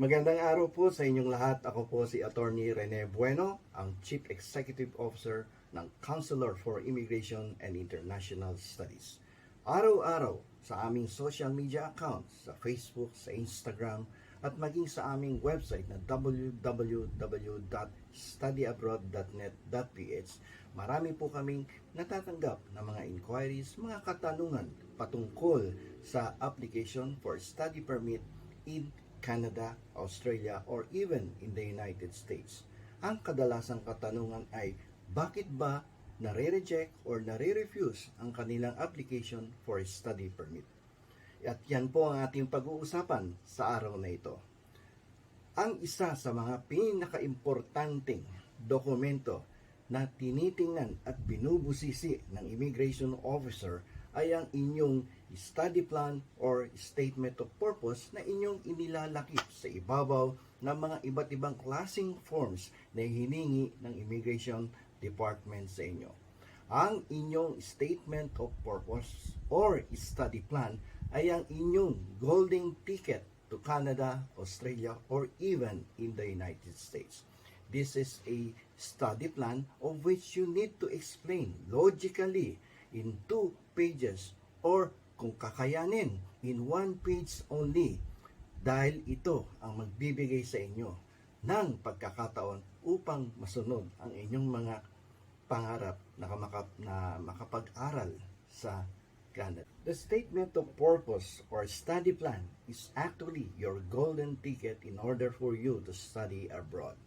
Magandang araw po sa inyong lahat. Ako po si Attorney Rene Bueno, ang Chief Executive Officer ng Counselor for Immigration and International Studies. Araw-araw sa aming social media accounts, sa Facebook, sa Instagram, at maging sa aming website na www.studyabroad.net.ph, marami po kaming natatanggap na mga inquiries, mga katanungan patungkol sa application for study permit in Canada, Australia, or even in the United States. Ang kadalasang katanungan ay, bakit ba nare-reject or nare-refuse ang kanilang application for study permit? At yan po ang ating pag-uusapan sa araw na ito. Ang isa sa mga pinaka-importanting dokumento na tinitingnan at binubusisi ng immigration officer ay ang inyong study plan or statement of purpose na inyong inilalakip sa ibabaw ng mga iba't ibang klaseng forms na hiningi ng Immigration Department sa inyo. Ang inyong statement of purpose or study plan ay ang inyong golden ticket to Canada, Australia, or even in the United States. This is a study plan of which you need to explain logically in 2 pages or kung kakayanin in 1 page only, dahil ito ang magbibigay sa inyo ng pagkakataon upang masunod ang inyong mga pangarap na makapag-aral sa Canada. The statement of purpose or study plan is actually your golden ticket in order for you to study abroad.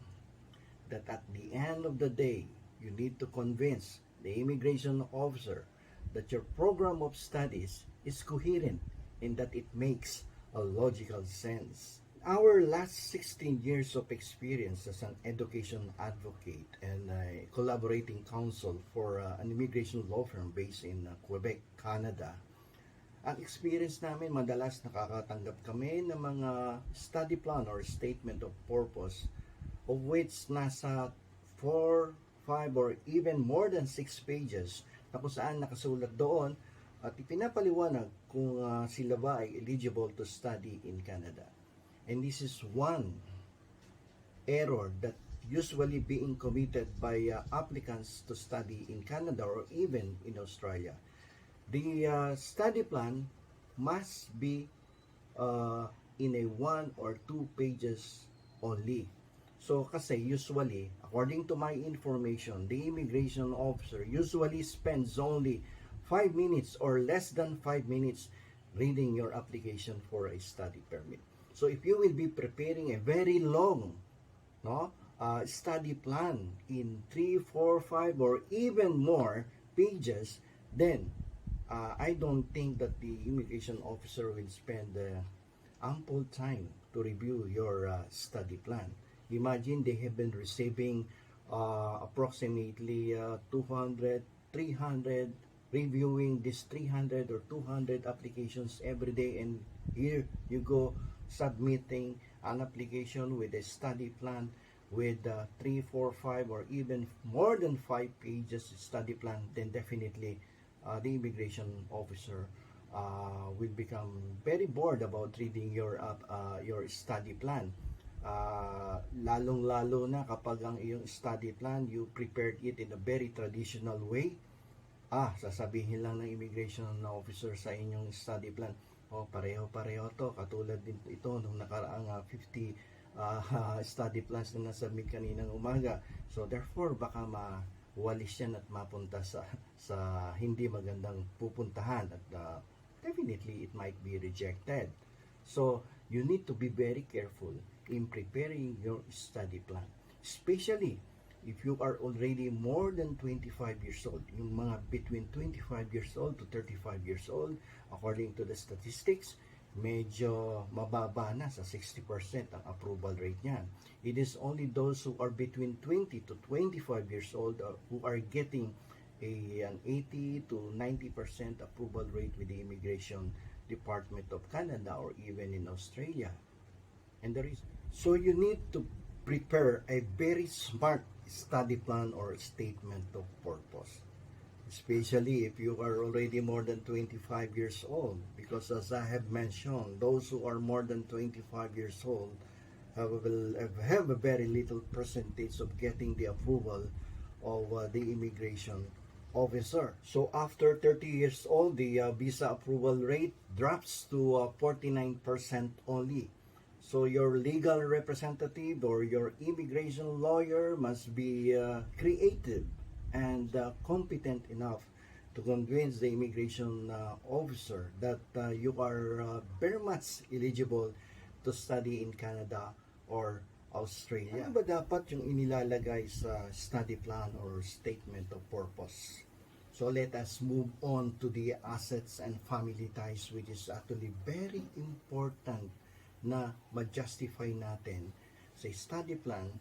That at the end of the day, you need to convince the immigration officer that your program of studies is coherent and that it makes a logical sense. Our last 16 years of experience as an education advocate and a collaborating counsel for an immigration law firm based in Quebec, Canada, ang experience namin, madalas nakakatanggap kami ng mga study plan or statement of purpose of which nasa 4, 5, or even more than 6 pages na kung saan nakasulat doon at ipinapaliwanag kung sila ba ay eligible to study in Canada. And this is one error that usually being committed by applicants to study in Canada or even in Australia. The study plan must be in a 1 or 2 pages only. So kasi usually, according to my information, the immigration officer usually spends only 5 minutes or less than 5 minutes reading your application for a study permit. So if you will be preparing a very long study plan in 3, 4, 5, or even more pages, then I don't think that the immigration officer will spend ample time to review your study plan. Imagine they have been receiving approximately 200, 300, reviewing this 300 or 200 applications every day, and here you go submitting an application with a study plan with 3, 4, 5, or even more than 5 pages study plan. Then definitely the immigration officer will become very bored about reading your study plan. Lalong-lalo na kapag ang iyong study plan, you prepared it in a very traditional way. Sasabihin lang ng immigration officer sa inyong study plan, pareho-pareho to, katulad din ito nung nakaraang 50 study plans na nasubmit kaninang umaga. So therefore, baka mawalis yan at mapunta sa hindi magandang pupuntahan at definitely it might be rejected. So you need to be very careful in preparing your study plan, especially if you are already more than 25 years old. Yung mga between 25 years old to 35 years old, according to the statistics, medyo mababa na, sa 60% ang approval rate niyan. It is only those who are between 20 to 25 years old who are getting an 80 to 90% approval rate with the Immigration Department of Canada or even in Australia. And there is, so you need to prepare a very smart study plan or statement of purpose, especially if you are already more than 25 years old, because as I have mentioned, those who are more than 25 years old will have a very little percentage of getting the approval of the immigration officer. So after 30 years old, the visa approval rate drops to 49% only. So your legal representative or your immigration lawyer must be creative and competent enough to convince the immigration officer that you are very much eligible to study in Canada or Australia. Ano ba dapat yung inilalagay sa study plan or statement of purpose? So let us move on to the assets and family ties, which is actually very important na ma-justify natin sa study plan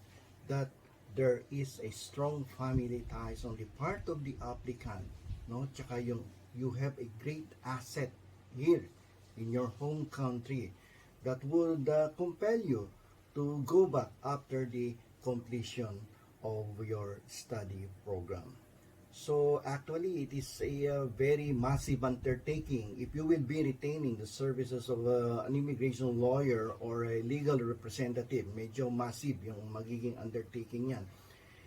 that there is a strong family ties on the part of the applicant, no? Tsaka yung you have a great asset here in your home country that would compel you to go back after the completion of your study program. So actually, it is a very massive undertaking. If you will be retaining the services of an immigration lawyer or a legal representative, medyo massive yung magiging undertaking yan.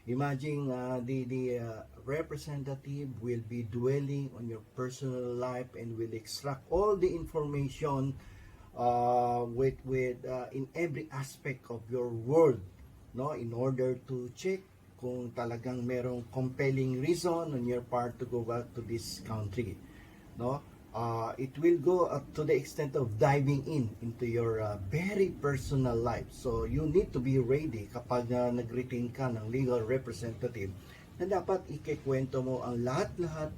Imagine the representative will be dwelling on your personal life and will extract all the information with in every aspect of your world, no, in order to check kung talagang merong compelling reason on your part to go back to this country, no. It will go up to the extent of diving into your very personal life. So you need to be ready kapag nag-retain ka ng legal representative na dapat ikikwento mo ang lahat-lahat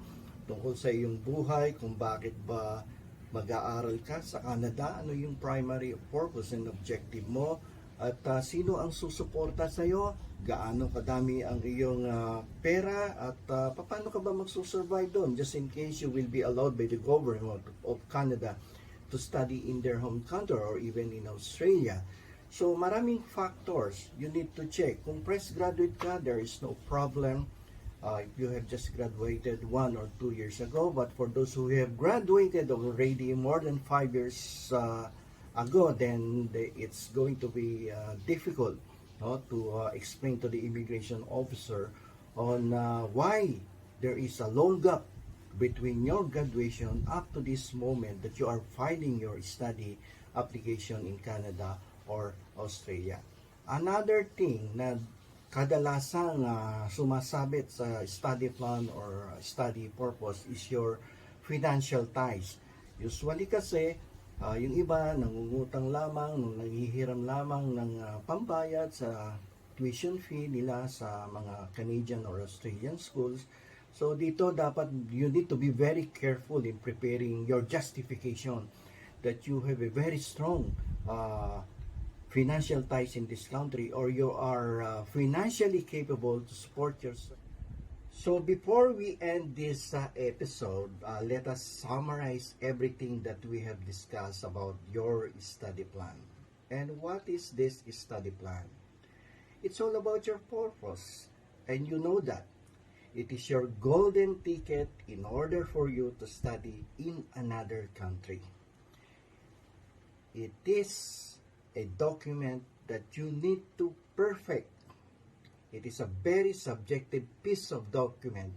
tungkol sa iyong buhay, kung bakit ba mag-aaral ka sa Canada, ano yung primary purpose and objective mo, at sino ang susuporta sa iyo, gaano kadami ang iyong pera, at paano ka ba magsusurvive doon just in case you will be allowed by the government of Canada to study in their home country or even in Australia. So maraming factors you need to check. Kung fresh graduate ka, there is no problem. If you have just graduated 1 or 2 years ago, but for those who have graduated already more than 5 years ago, then it's going to be difficult, no, to explain to the immigration officer on why there is a long gap between your graduation up to this moment that you are filing your study application in Canada or Australia. Another thing na kadalasang sumasabit sa study plan or study purpose is your financial ties. Usually kasi, yung iba nangungutang lamang, nanghihiram lamang ng pambayad sa tuition fee nila sa mga Canadian or Australian schools. So dito dapat you need to be very careful in preparing your justification that you have a very strong financial ties in this country, or you are financially capable to support yourself. So before we end this episode, let us summarize everything that we have discussed about your study plan. And what is this study plan? It's all about your purpose, and you know that. It is your golden ticket in order for you to study in another country. It is a document that you need to perfect. It is a very subjective piece of document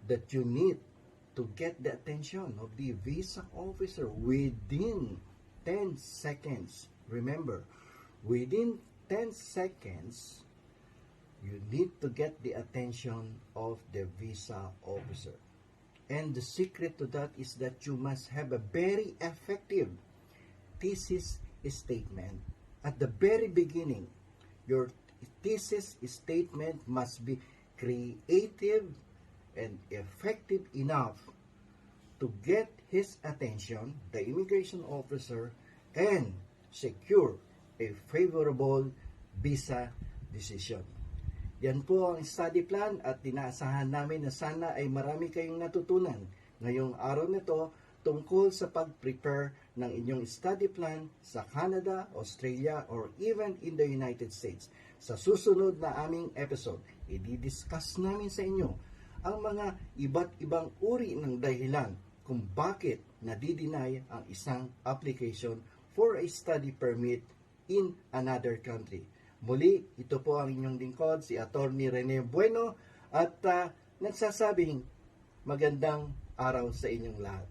that you need to get the attention of the visa officer within 10 seconds. Remember, within 10 seconds, you need to get the attention of the visa officer. And the secret to that is that you must have a very effective thesis statement. At the very beginning, your thesis statement must be creative and effective enough to get his attention, the immigration officer, and secure a favorable visa decision. Yan po ang study plan at inaasahan namin na sana ay marami kayong natutunan ngayong araw nito tungkol sa pag-prepare ng inyong study plan sa Canada, Australia, or even in the United States. Sa susunod na aming episode, i-discuss namin sa inyo ang mga iba't ibang uri ng dahilan kung bakit nadi-deny ang isang application for a study permit in another country. Muli, ito po ang inyong lingkod, si Attorney Rene Bueno, at nagsasabing magandang araw sa inyong lahat.